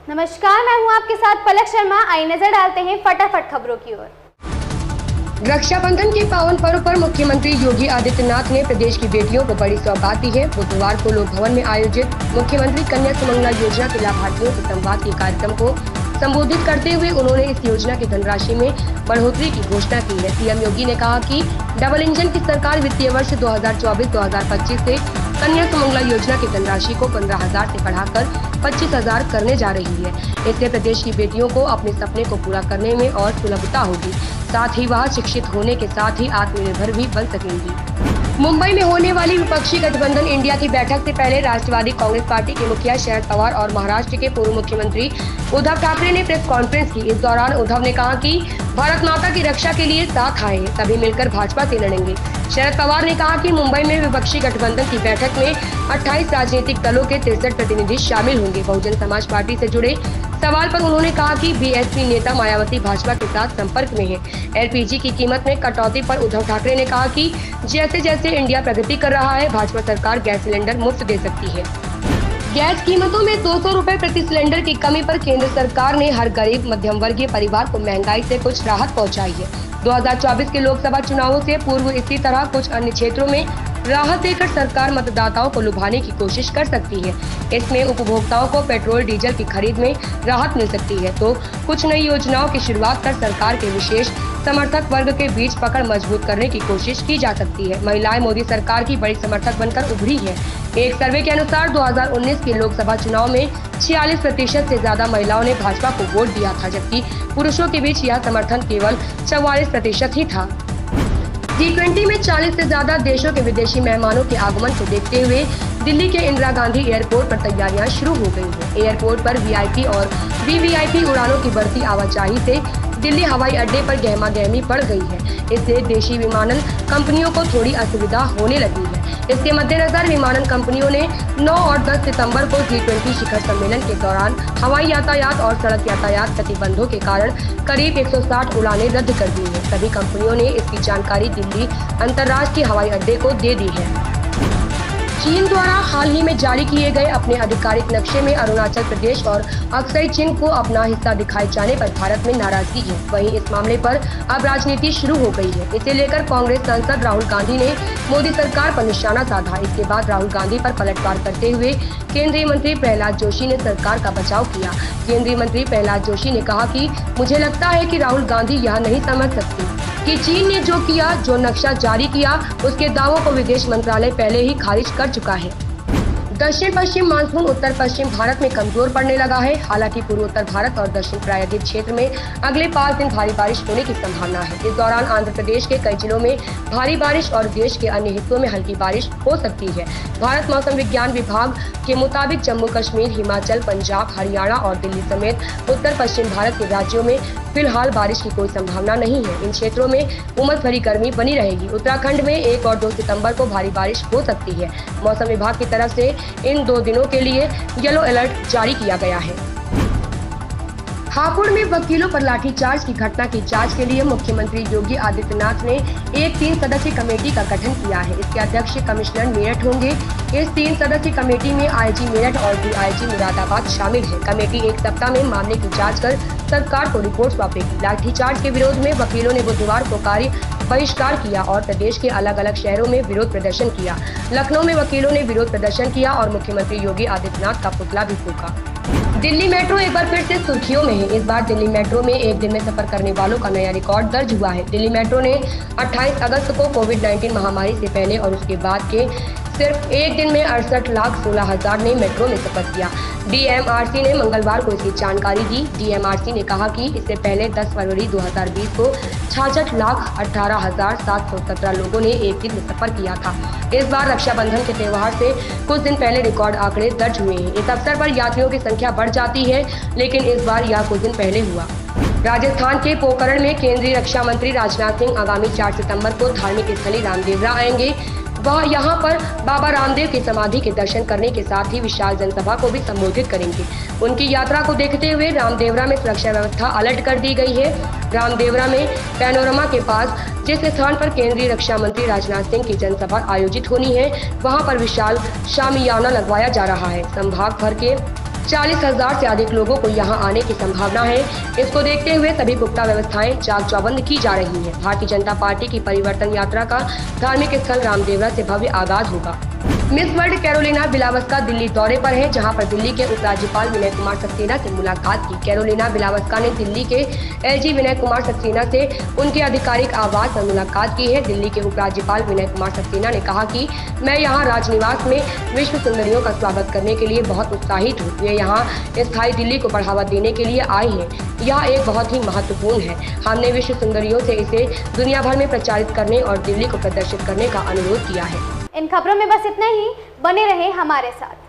नमस्कार, मैं हूं आपके साथ पलक शर्मा। आइए नजर डालते हैं फटाफट खबरों की ओर। रक्षाबंधन के पावन पर्व पर मुख्यमंत्री योगी आदित्यनाथ ने प्रदेश की बेटियों को बड़ी सौगात दी है। बुधवार को लोक भवन में आयोजित मुख्यमंत्री कन्या सुमंगला योजना के लाभार्थियों से संवाद के कार्यक्रम को संबोधित करते हुए उन्होंने इस योजना की धनराशि में बढ़ोतरी की घोषणा की है। सीएम योगी ने कहा कि डबल इंजन की सरकार वित्तीय वर्ष 2024-2025 से कन्या सुमंगला योजना की धनराशि को 15,000 से बढ़ाकर 25,000 करने जा रही है। इससे प्रदेश की बेटियों को अपने सपने को पूरा करने में और सुलभता होगी, साथ ही वह शिक्षित होने के साथ ही आत्मनिर्भर भी बन सकेंगी। मुंबई में होने वाली विपक्षी गठबंधन इंडिया की बैठक से पहले राष्ट्रवादी कांग्रेस पार्टी के मुखिया शरद पवार और महाराष्ट्र के पूर्व मुख्यमंत्री उद्धव ठाकरे ने प्रेस कॉन्फ्रेंस की। इस दौरान उद्धव ने कहा कि भारत माता की रक्षा के लिए साथ आए, सभी मिलकर भाजपा से लड़ेंगे। शरद पवार ने कहा कि मुंबई में विपक्षी गठबंधन की बैठक में 28 राजनीतिक दलों के 63 प्रतिनिधि शामिल होंगे। बहुजन समाज पार्टी से जुड़े सवाल पर उन्होंने कहा कि बीएसपी नेता मायावती भाजपा के साथ संपर्क में है। एलपीजी की कीमत में कटौती पर उद्धव ठाकरे ने कहा कि जैसे जैसे इंडिया प्रगति कर रहा है, भाजपा सरकार गैस सिलेंडर मुफ्त दे सकती है। गैस कीमतों में 200 रुपए प्रति सिलेंडर की कमी पर केंद्र सरकार ने हर गरीब मध्यम वर्गीय परिवार को महंगाई से कुछ राहत पहुंचाई है। 2024 के लोकसभा चुनावों से पूर्व इसी तरह कुछ अन्य क्षेत्रों में राहत देकर सरकार मतदाताओं को लुभाने की कोशिश कर सकती है। इसमें उपभोक्ताओं को पेट्रोल डीजल की खरीद में राहत मिल सकती है, तो कुछ नई योजनाओं की शुरुआत कर सरकार के विशेष समर्थक वर्ग के बीच पकड़ मजबूत करने की कोशिश की जा सकती है। महिलाएं मोदी सरकार की बड़ी समर्थक बनकर उभरी है। एक सर्वे के अनुसार 2019 के लोकसभा चुनाव में 46% से ज्यादा महिलाओं ने भाजपा को वोट दिया था, जबकि पुरुषों के बीच यह समर्थन केवल 44% ही था। G20 में 40 से ज्यादा देशों के विदेशी मेहमानों के आगमन को देखते हुए दिल्ली के इंदिरा गांधी एयरपोर्ट पर तैयारियां शुरू हो गई हैं। एयरपोर्ट पर वीआईपी और वीवीआईपी उड़ानों की बढ़ती आवाजाही से दिल्ली हवाई अड्डे पर गहमागहमी बढ़ गई है। इससे देशी विमानन कंपनियों को थोड़ी असुविधा होने लगी है। इसके मद्देनजर विमानन कंपनियों ने 9 और 10 सितंबर को G20 शिखर सम्मेलन के दौरान हवाई यातायात और सड़क यातायात प्रतिबंधों के कारण करीब 160 उड़ानें रद्द कर दी हैं। सभी कंपनियों ने इसकी जानकारी दिल्ली अंतर्राष्ट्रीय हवाई अड्डे को दे दी है। चीन द्वारा हाल ही में जारी किए गए अपने आधिकारिक नक्शे में अरुणाचल प्रदेश और अक्साई चीन को अपना हिस्सा दिखाए जाने पर भारत में नाराजगी है। वहीं इस मामले पर अब राजनीति शुरू हो गई है। इसे लेकर कांग्रेस सांसद राहुल गांधी ने मोदी सरकार पर निशाना साधा। इसके बाद राहुल गांधी पर पलटवार करते हुए केंद्रीय मंत्री प्रहलाद जोशी ने सरकार का बचाव किया। केंद्रीय मंत्री प्रहलाद जोशी ने कहा कि मुझे लगता है कि राहुल गांधी यह नहीं समझ सकते कि चीन ने जो किया, जो नक्शा जारी किया, उसके दावों को विदेश मंत्रालय पहले ही खारिज कर चुका है। दक्षिण पश्चिम मानसून उत्तर पश्चिम भारत में कमजोर पड़ने लगा है। हालांकि पूर्वोत्तर भारत और दक्षिण प्रायद्वीप क्षेत्र में अगले 5 दिन भारी बारिश होने की संभावना है। इस दौरान आंध्र प्रदेश के कई जिलों में भारी बारिश और देश के अन्य हिस्सों में हल्की बारिश हो सकती है। भारत मौसम विज्ञान विभाग के मुताबिक जम्मू कश्मीर, हिमाचल, पंजाब, हरियाणा और दिल्ली समेत उत्तर पश्चिम भारत के राज्यों में फिलहाल बारिश की कोई संभावना नहीं है। इन क्षेत्रों में उमस भरी गर्मी बनी रहेगी। उत्तराखंड में 1 और 2 सितंबर को भारी बारिश हो सकती है। मौसम विभाग की तरफ से इन 2 दिनों के लिए येलो अलर्ट जारी किया गया है। हापुड़ में वकीलों पर लाठीचार्ज की घटना की जांच के लिए मुख्यमंत्री योगी आदित्यनाथ ने एक 3 सदस्यीय कमेटी का गठन किया है। इसके अध्यक्ष कमिश्नर मेरठ होंगे। इस 3 सदस्यीय कमेटी में आईजी मेरठ और डीआईजी मुरादाबाद शामिल है। कमेटी 1 सप्ताह में मामले की जांच कर सरकार को रिपोर्ट सौंपेगी। लाठीचार्ज के विरोध में वकीलों ने बुधवार को कार्य बहिष्कार किया और प्रदेश के अलग अलग शहरों में विरोध प्रदर्शन किया। लखनऊ में वकीलों ने विरोध प्रदर्शन किया और मुख्यमंत्री योगी आदित्यनाथ का पुतला भी फूंका। दिल्ली मेट्रो एक बार फिर से सुर्खियों में है। इस बार दिल्ली मेट्रो में एक दिन में सफर करने वालों का नया रिकॉर्ड दर्ज हुआ है। दिल्ली मेट्रो ने 28 अगस्त को कोविड-19 महामारी से पहले और उसके बाद के सिर्फ एक दिन में 68,16,000 ने मेट्रो में सफर किया। डीएमआरसी ने मंगलवार को इसकी जानकारी दी। डीएमआरसी ने कहा कि इससे पहले 10 फरवरी 2020 को 66,18,717 लोगों ने एक दिन में सफर किया था। इस बार रक्षाबंधन के त्योहार से कुछ दिन पहले रिकॉर्ड आंकड़े दर्ज हुए हैं। इस अवसर पर यात्रियों की संख्या बढ़ जाती है, लेकिन इस बार यह कुछ दिन पहले हुआ। राजस्थान के पोखरण में केंद्रीय रक्षा मंत्री राजनाथ सिंह आगामी 4 सितंबर को धार्मिक स्थली रामदेवरा आएंगे। वह यहां पर बाबा रामदेव की समाधि के दर्शन करने के साथ ही विशाल जनसभा को भी संबोधित करेंगे। उनकी यात्रा को देखते हुए रामदेवरा में सुरक्षा व्यवस्था अलर्ट कर दी गई है। रामदेवरा में पैनोरमा के पास जिस स्थान पर केंद्रीय रक्षा मंत्री राजनाथ सिंह की जनसभा आयोजित होनी है, वहां पर विशाल शामियाना लगवाया जा रहा है। संभाग भर के 40,000 से अधिक लोगों को यहां आने की संभावना है। इसको देखते हुए सभी पुख्ता व्यवस्थाएं चाक चौबंद की जा रही हैं। भारतीय जनता पार्टी की परिवर्तन यात्रा का धार्मिक स्थल रामदेवरा से भव्य आगाज होगा। Miss World Karolina Bielawska Delhi दौरे पर है, जहां पर दिल्ली के उपराज्यपाल विनय कुमार सक्सेना से मुलाकात की। कैरोलिना बिलावस्का ने दिल्ली के एलजी विनय कुमार सक्सेना से उनके आधिकारिक आवास पर मुलाकात की है। दिल्ली के उपराज्यपाल विनय कुमार सक्सेना ने कहा कि मैं यहां राजनिवास में विश्व सुंदरियों का स्वागत करने के लिए बहुत उत्साहित हूँ। वे यहाँ स्थायी दिल्ली को बढ़ावा देने के लिए आए हैं। यह एक बहुत ही महत्वपूर्ण है। हमने विश्व सुंदरियों से इसे दुनिया भर में प्रचारित करने और दिल्ली को प्रदर्शित करने का अनुरोध किया है। इन खबरों में बस इतना ही। बने रहें हमारे साथ।